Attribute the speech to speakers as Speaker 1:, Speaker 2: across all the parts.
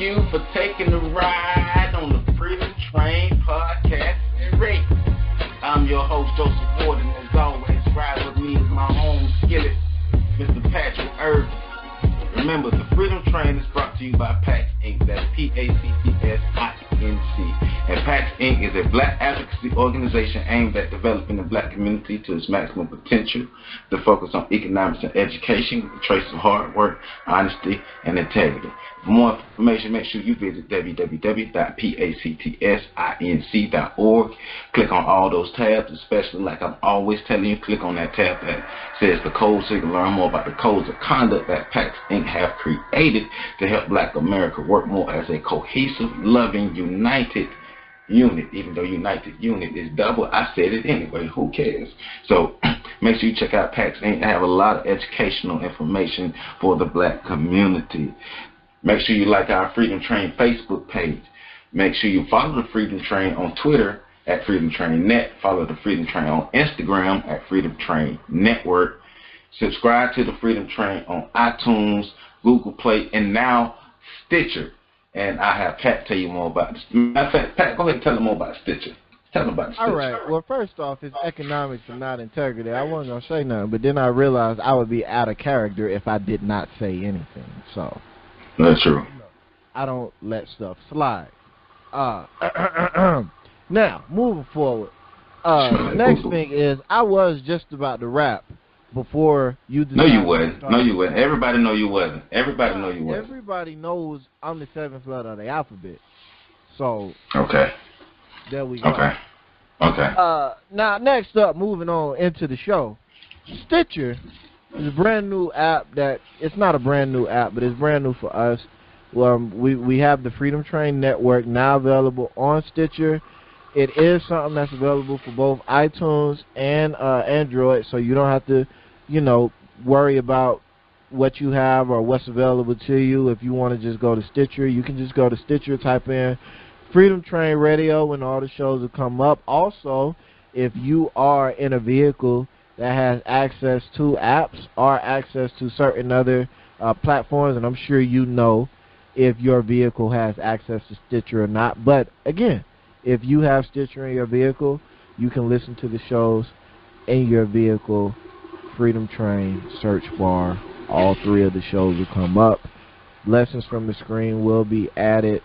Speaker 1: you for taking the ride on the Freedom Train podcast series. I'm your host, Joseph Ford, and as always, ride with me is my own skillet, Mr. Patrick Irvin. Remember, the Freedom Train is brought to you by PAX Inc. That's PACTSINC. And PAX Inc. is a black advocacy organization aimed at developing the black community to its maximum potential. To focus on economics and education with a trace of hard work, honesty, and integrity. For more information, make sure you visit www.pactsinc.org. Click on all those tabs, especially like I'm always telling you, click on that tab that says the code so you can learn more about the codes of conduct that PAX Inc. have created to help black America work more as a cohesive, loving, united unit. Even though united unit is double, I said it anyway, who cares? So make sure you check out PAX Inc. They have a lot of educational information for the black community. Make sure you like our Freedom Train Facebook page. Make sure you follow the Freedom Train on Twitter at Freedom Train Net. Follow the Freedom Train on Instagram at Freedom Train Network. Subscribe to the Freedom Train on iTunes, Google Play, and now Stitcher. And I have Pat tell you more about this. Matter of fact, Pat, go ahead and tell them more about Stitcher. Tell them about Stitcher.
Speaker 2: All right. Well, first off, it's economics and not integrity. I wasn't going to say nothing, but then I realized I would be out of character if I did not say anything. So
Speaker 1: that's true.
Speaker 2: I don't let stuff slide. Now, moving forward. Next thing is, I was just about to rap before you decided.
Speaker 1: No, you wasn't. No, you wasn't. Everybody know you wasn't. Everybody know you wasn't.
Speaker 2: Everybody knows I'm the seventh letter of the alphabet. So
Speaker 1: okay.
Speaker 2: There we go.
Speaker 1: Okay. Okay.
Speaker 2: Now, next up, moving on into the show, Stitcher is a brand new app that, it's not a brand new app, but it's brand new for us. We have the Freedom Train Network now available on Stitcher. It is something that's available for both iTunes and Android, so you don't have to, worry about what you have or what's available to you. If you want to just go to Stitcher, you can just go to Stitcher, type in Freedom Train Radio, and all the shows will come up. Also, if you are in a vehicle that has access to apps or access to certain other platforms, and I'm sure you know if your vehicle has access to Stitcher or not. But again, if you have Stitcher in your vehicle, you can listen to the shows in your vehicle. Freedom Train, search bar, all three of the shows will come up. Lessons from the Screen will be added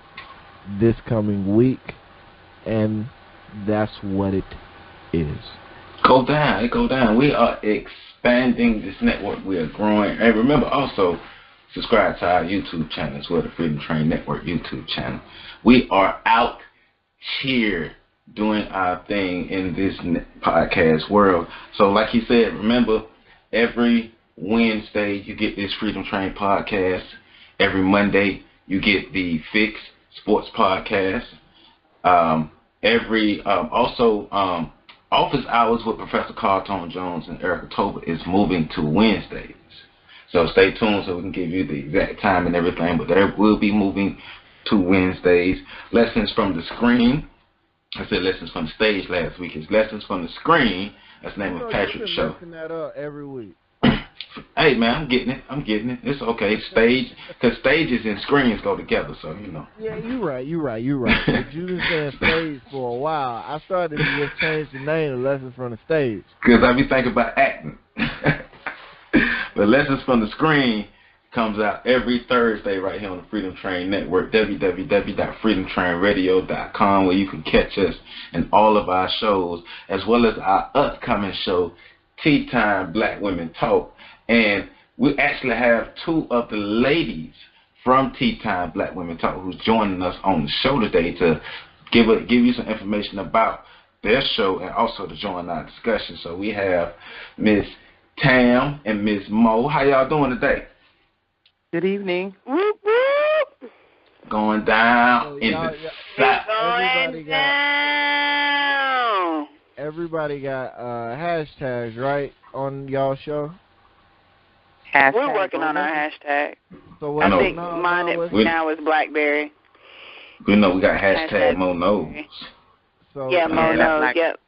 Speaker 2: this coming week, and that's what it is.
Speaker 1: Go down. It go down. We are expanding this network. We are growing. And remember also, subscribe to our YouTube channel as well, the Freedom Train Network YouTube channel. We are out here doing our thing in this podcast world. So like he said, remember, every Wednesday you get this Freedom Train podcast. Every Monday you get the Fix Sports podcast. Office Hours with Professor Carl Tone Jones and Erica Tober is moving to Wednesdays. So stay tuned so we can give you the exact time and everything, but they will be moving to Wednesdays. Lessons from the Screen. I said Lessons from the Stage last week. It's Lessons from the Screen. That's the name of Patrick's show.
Speaker 2: You've been messing that up every week.
Speaker 1: Hey, man, I'm getting it. It's okay. Stage, because stages and screens go together, so,
Speaker 2: Yeah, you're right. But you've been saying stage for a while. I started to just change the name of Lessons from the Stage.
Speaker 1: Because I be thinking about acting. But Lessons from the Screen comes out every Thursday right here on the Freedom Train Network, www.freedomtrainradio.com, where you can catch us in all of our shows, as well as our upcoming show, Tea Time Black Women Talk. And we actually have two of the ladies from Tea Time Black Women Talk who's joining us on the show today to give you some information about their show and also to join our discussion. So we have Miss Tam and Miss Mo. How y'all doing today?
Speaker 3: Good evening.
Speaker 1: Going down in the South.
Speaker 2: Everybody got hashtags, right, on y'all show?
Speaker 3: We're working on our hashtag.
Speaker 2: So
Speaker 3: I think mine now is BlackBerry.
Speaker 1: We know we got hashtag Mo Knows.
Speaker 2: So,
Speaker 3: yeah, Mo Knows. Yep.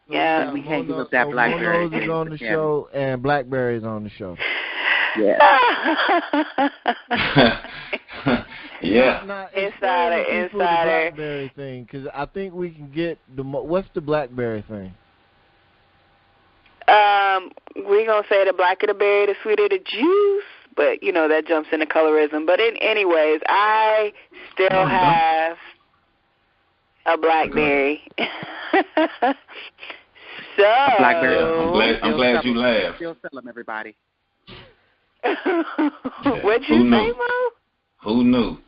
Speaker 3: Yeah,
Speaker 2: we can't give up that BlackBerry. Mo Knows is on the show, and BlackBerry is on the show.
Speaker 3: Yeah.
Speaker 1: Yeah.
Speaker 3: Insider.
Speaker 2: The BlackBerry thing, because I think we can get what's the BlackBerry thing?
Speaker 3: We're gonna say the blacker the berry, the sweeter the juice, but you know that jumps into colorism. But anyways, I still have a BlackBerry. So
Speaker 4: a BlackBerry.
Speaker 1: Yeah, I'm glad you laughed.
Speaker 4: Still sell them, everybody.
Speaker 3: What'd you say, Mo?
Speaker 1: Who knew?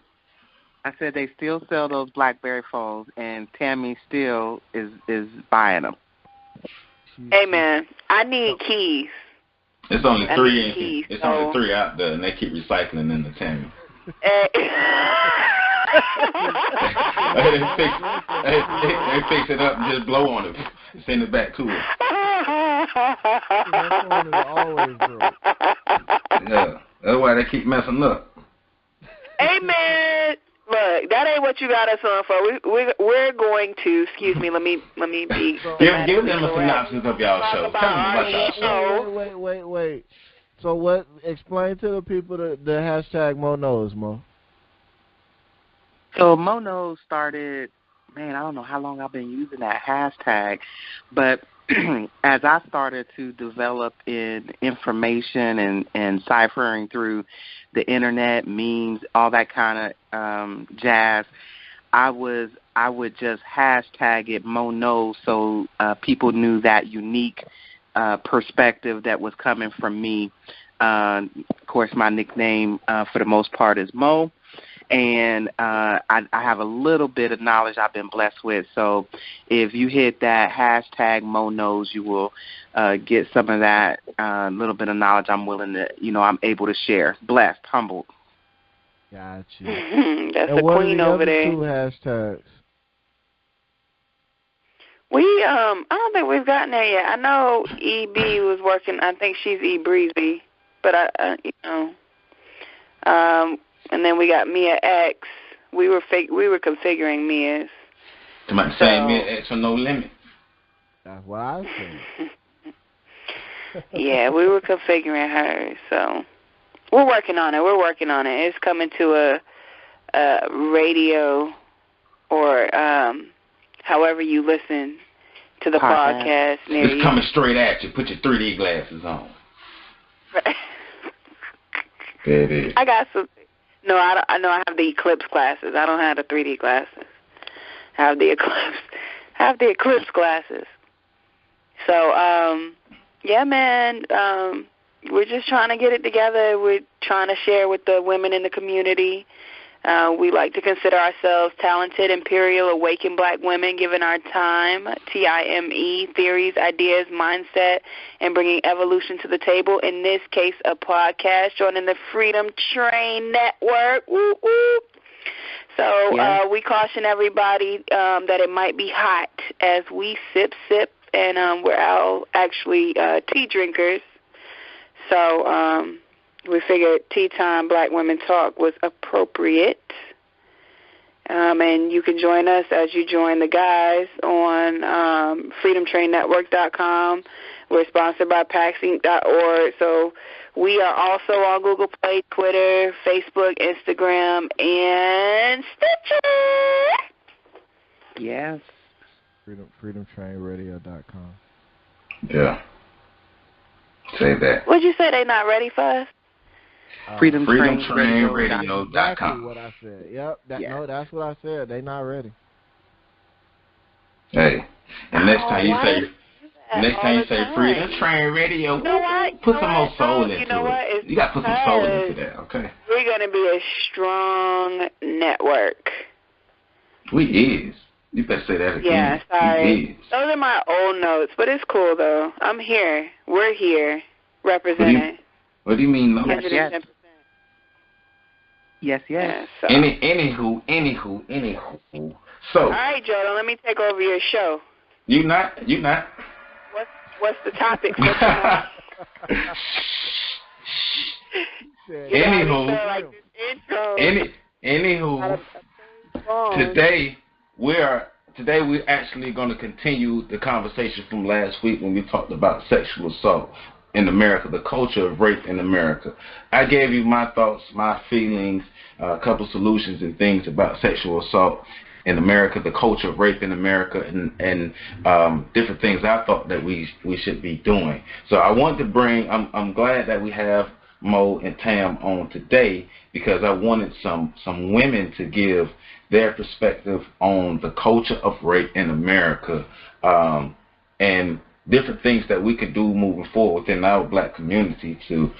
Speaker 4: I said they still sell those BlackBerry phones, and Tammy still is buying them.
Speaker 3: Hey man, I need keys.
Speaker 1: It's only three.
Speaker 3: Only
Speaker 1: 3 out there, and they keep recycling in the Tammy.
Speaker 3: Hey.
Speaker 1: They fix it up and just blow on it, send it back to her.
Speaker 2: That phone is always broke.
Speaker 1: Yeah, that's why they keep messing up.
Speaker 3: Hey man, look, that ain't what you got us on for. We're going to. Excuse me. Let me be.
Speaker 1: Give them a synopsis of y'all show. Tell them about y'all show.
Speaker 2: Wait. So what? Explain to the people the hashtag Mo Knows, Mo.
Speaker 4: So Mo Knows started. Man, I don't know how long I've been using that hashtag, but as I started to develop in information and ciphering through the internet, memes, all that kind of jazz, I would just hashtag it Mo Knows so people knew that unique perspective that was coming from me. Of course, my nickname for the most part is Mo. And I have a little bit of knowledge I've been blessed with. So if you hit that hashtag Mo Knows, you will get some of that little bit of knowledge I'm willing to, I'm able to share. Blessed, humbled.
Speaker 2: Gotcha.
Speaker 3: That's
Speaker 2: and
Speaker 3: the queen over there.
Speaker 2: Two hashtags?
Speaker 3: I don't think we've gotten there yet. I know EB was working. I think she's E Breezy, but and then we got Mia X. We were configuring Mia's.
Speaker 1: Somebody saying Mia X for no limit.
Speaker 2: That's what I said.
Speaker 3: Yeah, we were configuring her. So we're working on it. It's coming to a radio or however you listen to the podcast near you.
Speaker 1: It's coming straight at you. Put your 3D glasses on. There it is.
Speaker 3: I got some. No, I have the Eclipse glasses. I don't have the 3D glasses. I have the Eclipse glasses. So, yeah, man, we're just trying to get it together. We're trying to share with the women in the community. We like to consider ourselves talented, imperial, awakened black women, giving our time, TIME, theories, ideas, mindset, and bringing evolution to the table. In this case, a podcast, joining the Freedom Train Network. Woo, woo. So we caution everybody that it might be hot as we sip, and we're all actually tea drinkers. So we figured Tea Time Black Women Talk was appropriate. And you can join us as you join the guys on freedomtrainnetwork.com. We're sponsored by PaxInc.org. So we are also on Google Play, Twitter, Facebook, Instagram, and Stitcher.
Speaker 4: Yes.
Speaker 2: Freedomtrainradio.com.
Speaker 1: Yeah. Say that.
Speaker 3: What'd you say? They not ready for us?
Speaker 1: freedomtrainradio.com.
Speaker 2: Exactly what I said. Yep. No, that's what I said. They not ready.
Speaker 1: Hey, and next time you say Freedom Train Radio, put some more soul into it. You got to put some soul into that, okay?
Speaker 3: We're going to be a strong network.
Speaker 1: We is. You better say that again.
Speaker 3: Yeah, sorry. Those are my old notes, but it's cool, though. I'm here. We're here representing.
Speaker 1: What do you mean, no?
Speaker 4: Yes.
Speaker 3: Yeah, so.
Speaker 1: Anywho. So.
Speaker 3: All right, Jordan, let me take over your show.
Speaker 1: You not.
Speaker 3: What's the topic?
Speaker 1: Anywho. Today we're actually going to continue the conversation from last week when we talked about sexual assault. in America, the culture of rape in America. I gave you my thoughts, my feelings, a couple solutions and things about sexual assault in America, the culture of rape in America, and different things I thought that we should be doing. So I want to bring. I'm glad that we have Mo and Tam on today because I wanted some women to give their perspective on the culture of rape in America, and different things that we could do moving forward within our black community to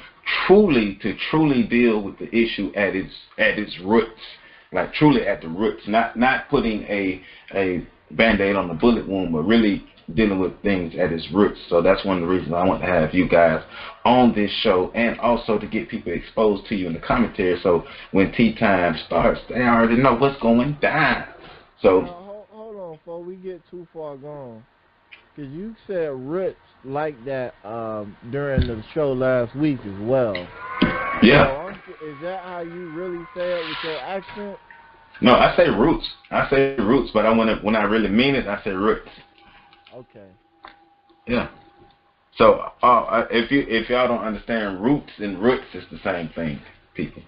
Speaker 1: truly deal with the issue at its roots, like truly at the roots, not putting a Band-Aid on the bullet wound, but really dealing with things at its roots. So that's one of the reasons I want to have you guys on this show, and also to get people exposed to you in the commentary, so when tea time starts, they already know what's going down. So
Speaker 2: hold on, before we get too far gone. Because you said roots like that during the show last week as well.
Speaker 1: Yeah.
Speaker 2: So, is that how you really say it with your accent?
Speaker 1: No, I say roots. But when I really mean it, I say roots.
Speaker 2: Okay.
Speaker 1: Yeah. So if y'all don't understand roots and roots, it's the same thing, people.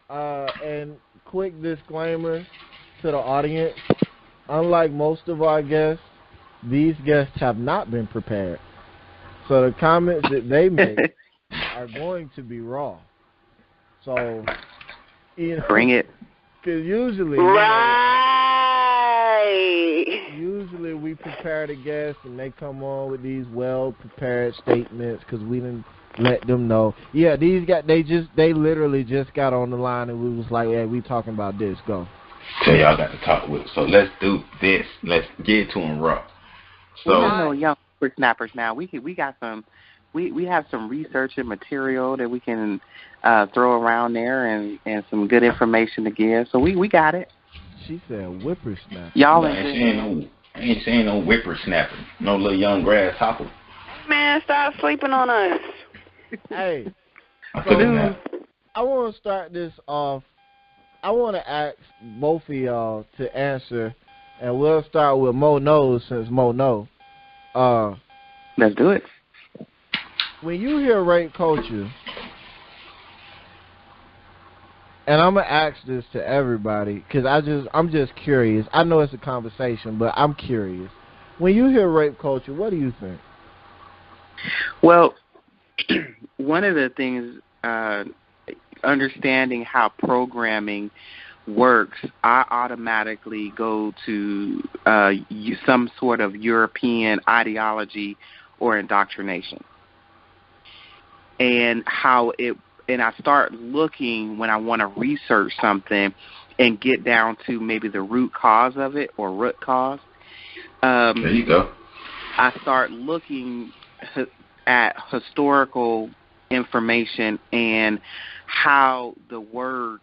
Speaker 2: And quick disclaimer to the audience: unlike most of our guests, these guests have not been prepared. So the comments that they make are going to be raw. So,
Speaker 4: bring it.
Speaker 2: Because usually, usually we prepare the guests and they come on with these well-prepared statements because we didn't let them know. Yeah, these guys, they literally just got on the line and we was like, hey, we talking about this. Go.
Speaker 1: So y'all got to talk with. So let's do this. Let's get to them raw. So
Speaker 4: we know young whippersnappers now. We got some. We have some research and material that we can throw around there and some good information to give. So we got it.
Speaker 2: She said whippersnapper.
Speaker 4: Y'all
Speaker 1: I ain't saying no whippersnapper. No little young grasshopper.
Speaker 3: Man, stop sleeping on us.
Speaker 2: Hey,
Speaker 1: so
Speaker 2: I want to start this off. I want to ask both of y'all to answer, and we'll start with Mo knows since Mo know.
Speaker 4: Let's do it.
Speaker 2: When you hear rape culture, and I'm gonna ask this to everybody because I'm just curious. I know it's a conversation, but I'm curious. When you hear rape culture, what do you think?
Speaker 4: Well, one of the things, understanding how programming works, I automatically go to some sort of European ideology or indoctrination. And I start looking when I want to research something and get down to maybe the root cause of it or root cause.
Speaker 1: There you go.
Speaker 4: I start looking at historical information and how the word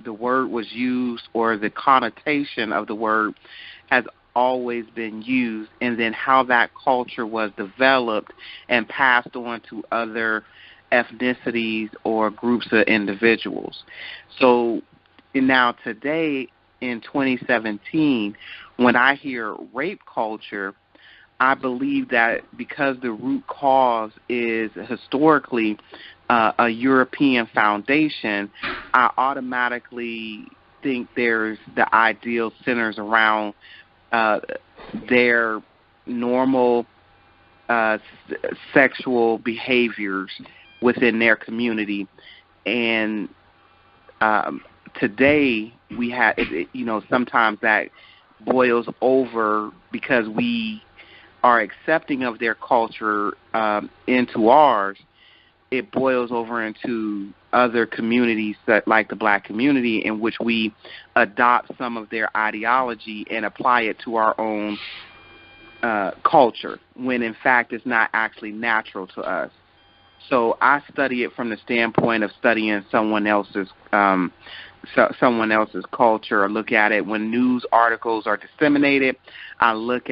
Speaker 4: was used, or the connotation of the word has always been used, and then how that culture was developed and passed on to other ethnicities or groups of individuals. So now today in 2017, when I hear rape culture, I believe that because the root cause is historically a European foundation, I automatically think there's the ideal centers around their normal sexual behaviors within their community. And today we have, sometimes that boils over because we are accepting of their culture into ours. It boils over into other communities that, like the black community, in which we adopt some of their ideology and apply it to our own culture, when in fact it's not actually natural to us. So I study it from the standpoint of studying someone else's culture, or look at it when news articles are disseminated. I look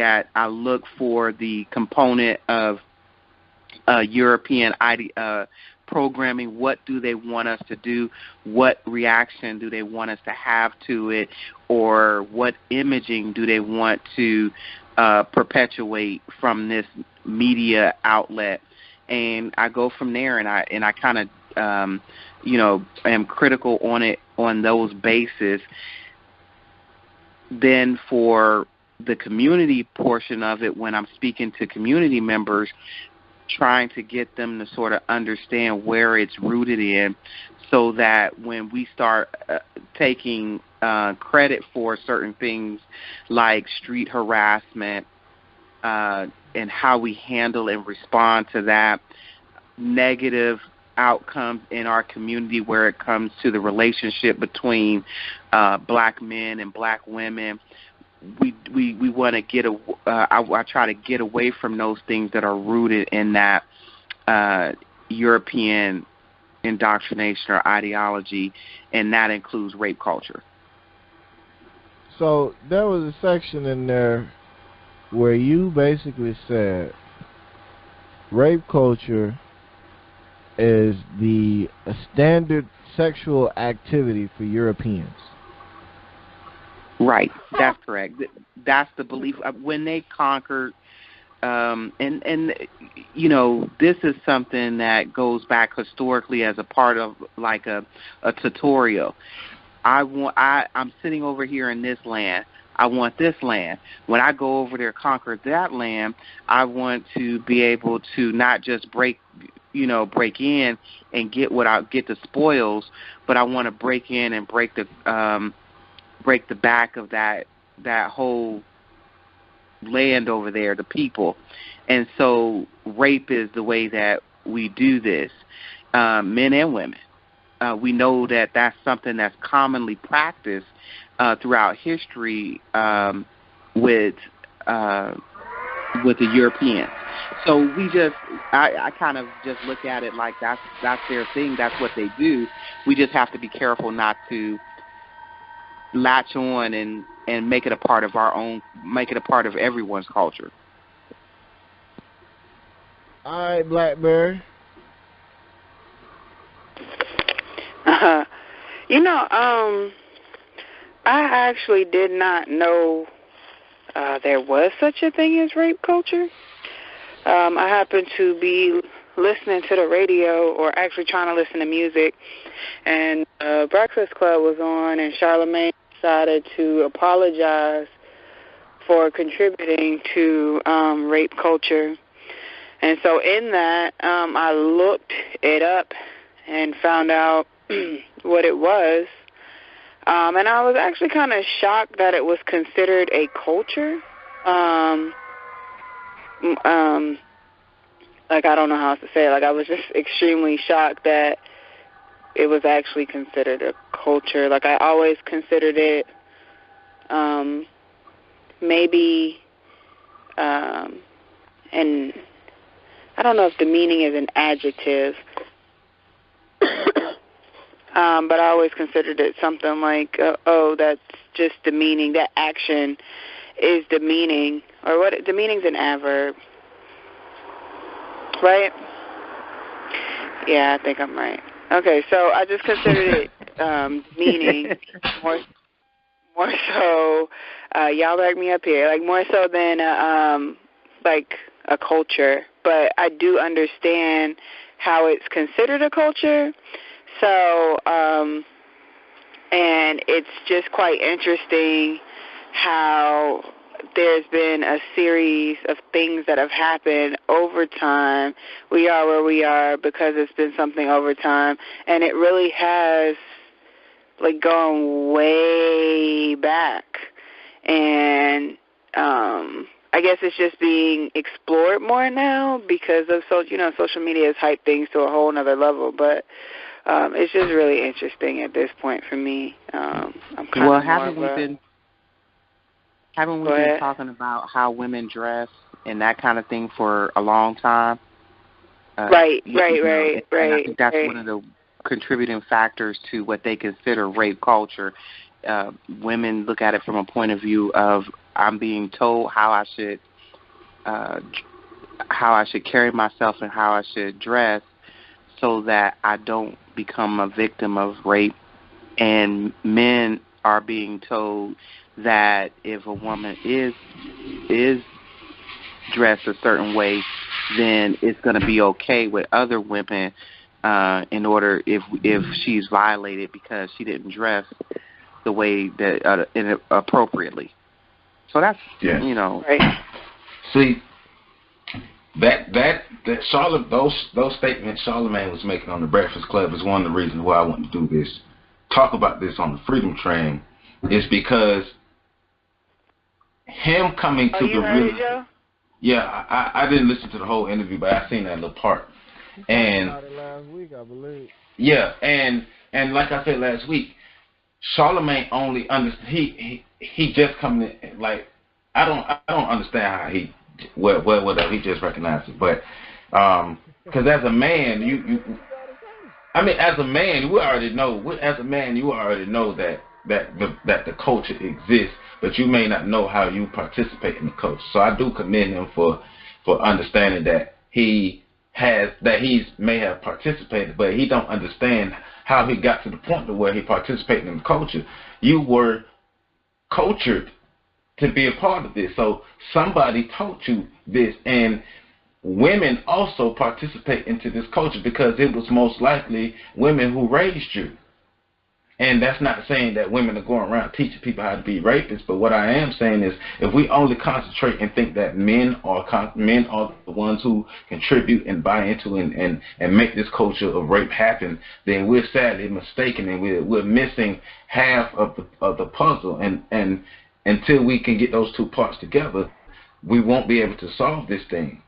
Speaker 4: for the component of European programming. What do they want us to do? What reaction do they want us to have to it? Or what imaging do they want to perpetuate from this media outlet? and I go from there, and I kind of am critical on those bases. Then for the community portion of it, when I'm speaking to community members, trying to get them to sort of understand where it's rooted in, so that when we start taking credit for certain things like street harassment and how we handle and respond to that, negative outcomes in our community where it comes to the relationship between black men and black women, we want to get I try to get away from those things that are rooted in that European indoctrination or ideology, and that includes rape culture.
Speaker 2: So there was a section in there where you basically said rape culture is the standard sexual activity for Europeans.
Speaker 4: Right, that's correct. That's the belief when they conquered, and this is something that goes back historically as a part of like a tutorial. I'm sitting over here in this land. I want this land. When I go over there, conquer that land, I want to be able to not just break in and get the spoils, but I want to break in and break the back of that whole land over there, the people. And so rape is the way that we do this, men and women. We know that that's something that's commonly practiced throughout history with the Europeans. So I kind of just look at it like that's their thing. That's what they do. We just have to be careful not to latch on and make it a part of make it a part of everyone's culture.
Speaker 2: All right, Blackberry.
Speaker 3: I actually did not know there was such a thing as rape culture. I happened to be listening to the radio, or actually trying to listen to music, and Breakfast Club was on, and Charlamagne decided to apologize for contributing to rape culture. And so in that, I looked it up and found out what it was. And I was actually kind of shocked that it was considered a culture. Like, I don't know how else to say it. Like, I was just extremely shocked that it was actually considered a culture. Like, I always considered it maybe, and I don't know if the meaning is an adjective, but I always considered it something like, that's just the meaning. That action is the meaning, or what? The meaning's an adverb, right? Yeah, I think I'm right. Okay, so I just considered it meaning more so. Y'all back me up here, like more so than like a culture. But I do understand how it's considered a culture. So, and it's just quite interesting how there's been a series of things that have happened over time. We are where we are because it's been something over time, and it really has, like, gone way back. And I guess it's just being explored more now because of social media has hyped things to a whole nother level. But it's just really interesting at this point for me. I'm kind of
Speaker 4: haven't we been talking about how women dress and that kind of thing for a long time?
Speaker 3: Right.
Speaker 4: And I think that's one of the contributing factors to what they consider rape culture. Women look at it from a point of view of, I'm being told how I should carry myself and how I should dress so that I don't become a victim of rape. And men are being told that if a woman is dressed a certain way, then it's going to be okay with other women in order if she's violated because she didn't dress the way that appropriately. So that's
Speaker 3: right.
Speaker 1: See, that Charlotte, those statements Charlamagne was making on the Breakfast Club is one of the reasons why I want to do this, talk about this on the Freedom Train, is because him coming to
Speaker 3: you
Speaker 1: the
Speaker 3: heard it, Joe?
Speaker 1: Yeah, I didn't listen to the whole interview, but I seen that little part. And
Speaker 2: about it last week, I believe.
Speaker 1: Yeah, and like I said last week, Charlamagne only he just coming in, like I don't understand how he whatever he just recognized it, but because as a man as a man we already know that the culture exists, but you may not know how you participate in the culture. So I do commend him for understanding that he may have participated, but he don't understand how he got to the point to where he participated in the culture. You were cultured to be a part of this, so somebody taught you this, and women also participate into this culture because it was most likely women who raised you. And that's not saying that women are going around teaching people how to be rapists, but what I am saying is if we only concentrate and think that men are the ones who contribute and buy into and make this culture of rape happen, then we're sadly mistaken, and we're missing half of the puzzle. And until we can get those two parts together, we won't be able to solve this thing.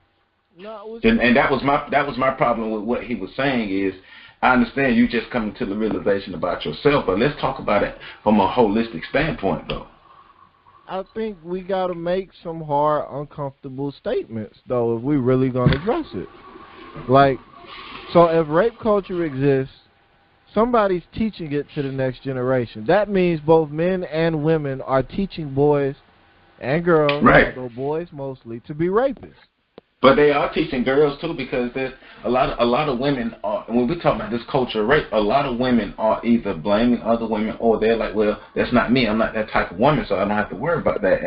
Speaker 1: And that was my problem with what he was saying is, I understand you just coming to the realization about yourself, but let's talk about it from a holistic standpoint, though.
Speaker 2: I think we got to make some hard, uncomfortable statements, though, if we really going to address it. Like, so if rape culture exists, somebody's teaching it to the next generation. That means both men and women are teaching boys and girls,
Speaker 1: right,
Speaker 2: although boys mostly, to be rapists.
Speaker 1: But they are teaching girls too, because there's a lot of women are, when we talk about this culture of rape, a lot of women are either blaming other women or they're like, well, that's not me. I'm not that type of woman, so I don't have to worry about that.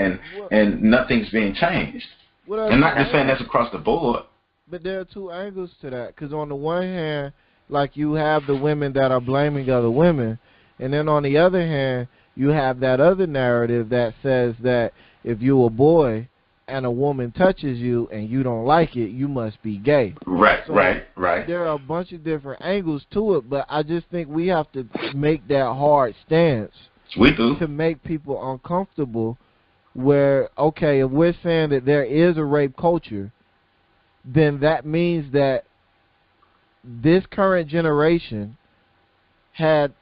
Speaker 1: And nothing's being changed. And not just saying that's across the board.
Speaker 2: But there are two angles to that, because on the one hand, like you have the women that are blaming other women, and then on the other hand, you have that other narrative that says that if you're a boy and a woman touches you and you don't like it, you must be gay.
Speaker 1: Right,
Speaker 2: so
Speaker 1: right.
Speaker 2: There are a bunch of different angles to it, but I just think we have to make that hard stance.
Speaker 1: We do.
Speaker 2: To make people uncomfortable where, okay, if we're saying that there is a rape culture, then that means that this current generation had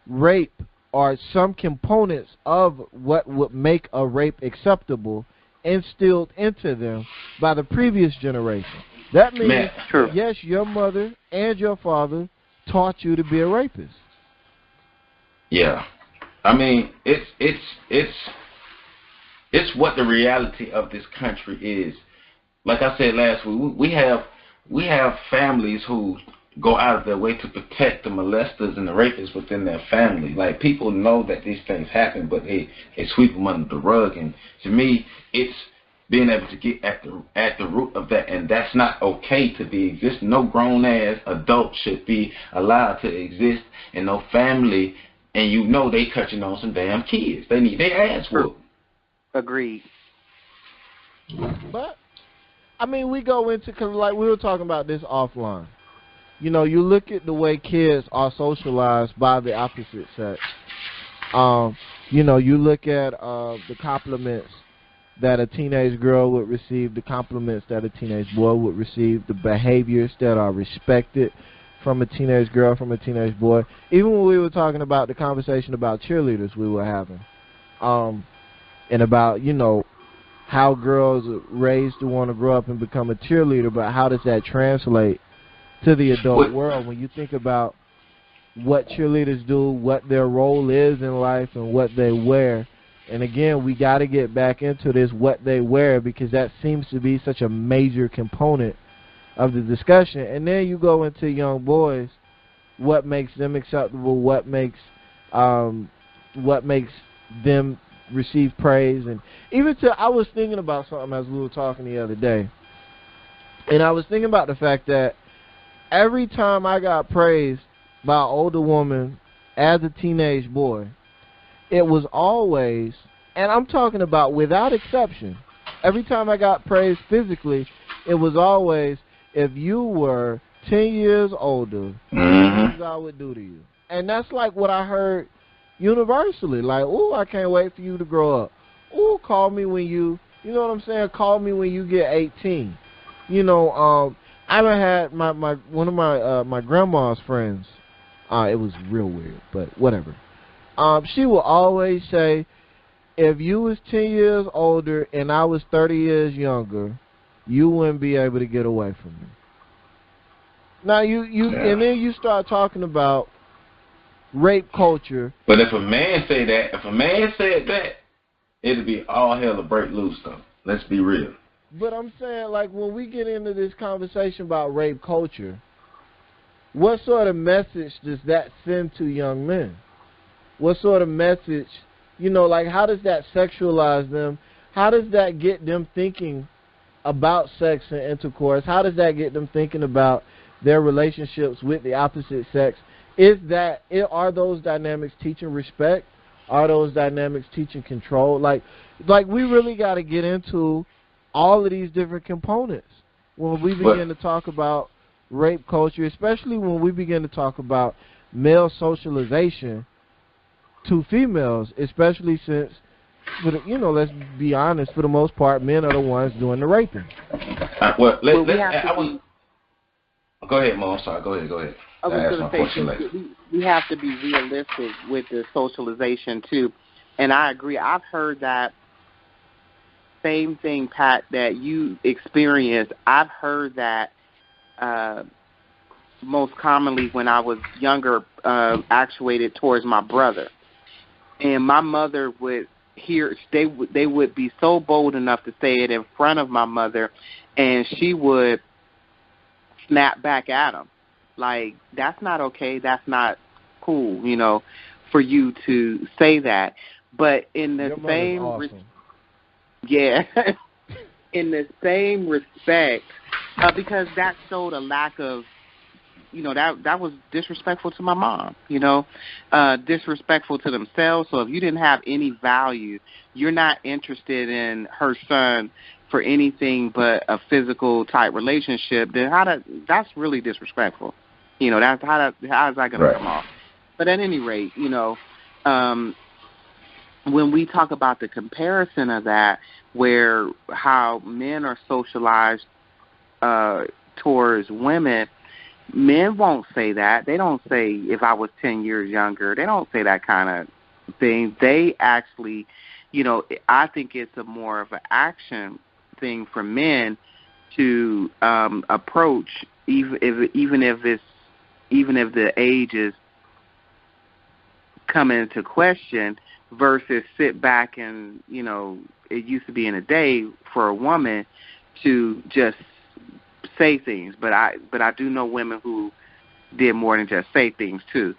Speaker 2: rape or some components of what would make a rape acceptable instilled into them by the previous generation. That means, yes, your mother and your father taught you to be a rapist.
Speaker 1: Yeah. I mean, it's what the reality of this country is. Like I said last week, we have families who go out of their way to protect the molesters and the rapists within their family. Like, people know that these things happen, but they sweep them under the rug. And to me, it's being able to get at the root of that, and that's not okay to be existing. No grown ass adult should be allowed to exist in no family, and you know they touching on some damn kids. They need their ass whooped.
Speaker 4: Agreed.
Speaker 2: But I mean, we go into, cause like we were talking about this offline. You know, you look at the way kids are socialized by the opposite sex. You know, you look at the compliments that a teenage girl would receive, the compliments that a teenage boy would receive, the behaviors that are respected from a teenage girl, from a teenage boy. Even when we were talking about the conversation about cheerleaders we were having, and about, you know, how girls are raised to want to grow up and become a cheerleader, but how does that translate to the adult world when you think about what cheerleaders do, what their role is in life, and what they wear. And again, we got to get back into this, what they wear, because that seems to be such a major component of the discussion. And then you go into young boys, what makes them acceptable, what makes them receive praise. And even I was thinking about something as we were talking the other day. And I was thinking about the fact that every time I got praised by an older woman as a teenage boy, it was always, and I'm talking about without exception, every time I got praised physically, it was always, if you were 10 years older, things I would do to you. And that's like what I heard universally. Like, ooh, I can't wait for you to grow up. Ooh, call me when you know what I'm saying? Call me when you get 18. You know, I done had one of my grandma's friends. It was real weird, but whatever. She will always say, if you was 10 years older and I was 30 years younger, you wouldn't be able to get away from me. Now and then you start talking about rape culture.
Speaker 1: But if a man said that, it'd be all hell to break loose, though. Let's be real.
Speaker 2: But I'm saying, like, when we get into this conversation about rape culture, what sort of message does that send to young men? What sort of message, like, how does that sexualize them? How does that get them thinking about sex and intercourse? How does that get them thinking about their relationships with the opposite sex? Are those dynamics teaching respect? Are those dynamics teaching control? Like we really got to get into all of these different components when we begin to talk about rape culture, especially when we begin to talk about male socialization to females, especially since, let's be honest, for the most part, men are the ones doing the raping.
Speaker 1: Go ahead, Mo. I'm sorry. Go ahead.
Speaker 4: I was going to say, we have to be realistic with the socialization, too. And I agree. I've heard that same thing, Pat, that you experienced. I've heard that most commonly when I was younger, actuated towards my brother. And my mother would they would be so bold enough to say it in front of my mother, and she would snap back at him. Like, that's not okay. That's not cool, for you to say that. But in the same,
Speaker 2: awesome.
Speaker 4: In the same respect, because that showed a lack of, that was disrespectful to my mom, disrespectful to themselves. So if you didn't have any value, you're not interested in her son for anything but a physical type relationship, then that's really disrespectful. That's how is that going to come off? But at any rate, when we talk about the comparison of that, where how men are socialized towards women, men won't say that. They don't say, if I was 10 years younger. They don't say that kind of thing. They actually, I think it's a more of an action thing for men to approach, even if the age is coming into question, versus sit back and, it used to be in a day for a woman to just say things, but I do know women who did more than just say things too.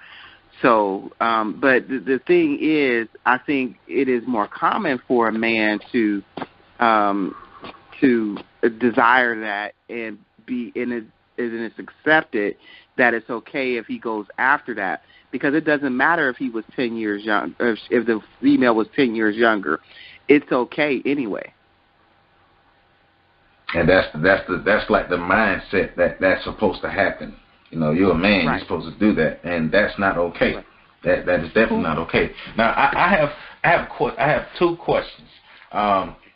Speaker 4: So, but the thing is, I think it is more common for a man to desire that and be in it, and it's accepted that it's okay if he goes after that, because it doesn't matter if he was 10 years young, if the female was 10 years younger, it's okay anyway.
Speaker 1: And that's like the mindset that's supposed to happen. You're a man, you're supposed to do that, and that's not okay. Right. That is definitely not okay. Now I have two questions.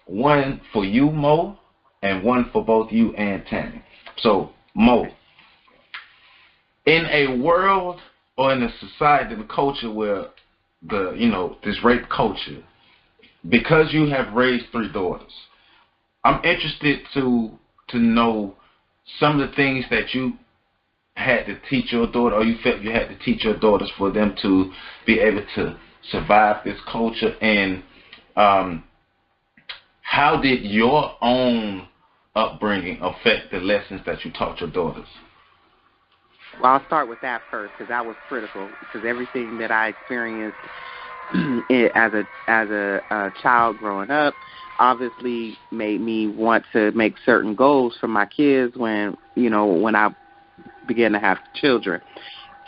Speaker 1: One for you, Mo, and one for both you and Tammy. So, Mo, in a world or in a society, the culture where this rape culture, because you have raised 3 daughters, I'm interested to know some of the things that you had to teach your daughter, or you felt you had to teach your daughters for them to be able to survive this culture, and how did your own upbringing affect the lessons that you taught your daughters?
Speaker 4: Well, I'll start with that first, because that was critical, because everything that I experienced as a child growing up, obviously made me want to make certain goals for my kids when I began to have children.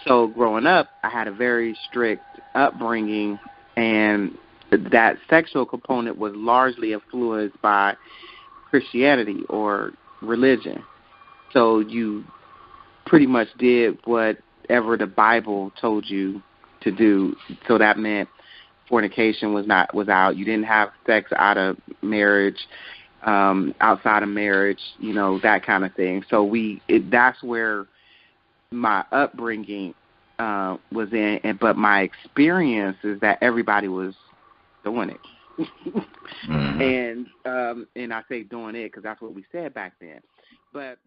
Speaker 4: So growing up, I had a very strict upbringing, and that sexual component was largely influenced by Christianity or religion. So you pretty much did whatever the Bible told you to do. So that meant fornication was out. You didn't have sex out of marriage, outside of marriage, that kind of thing. So that's where my upbringing was in, but my experience is that everybody was doing it.
Speaker 1: Mm-hmm.
Speaker 4: And I say doing it because that's what we said back then. But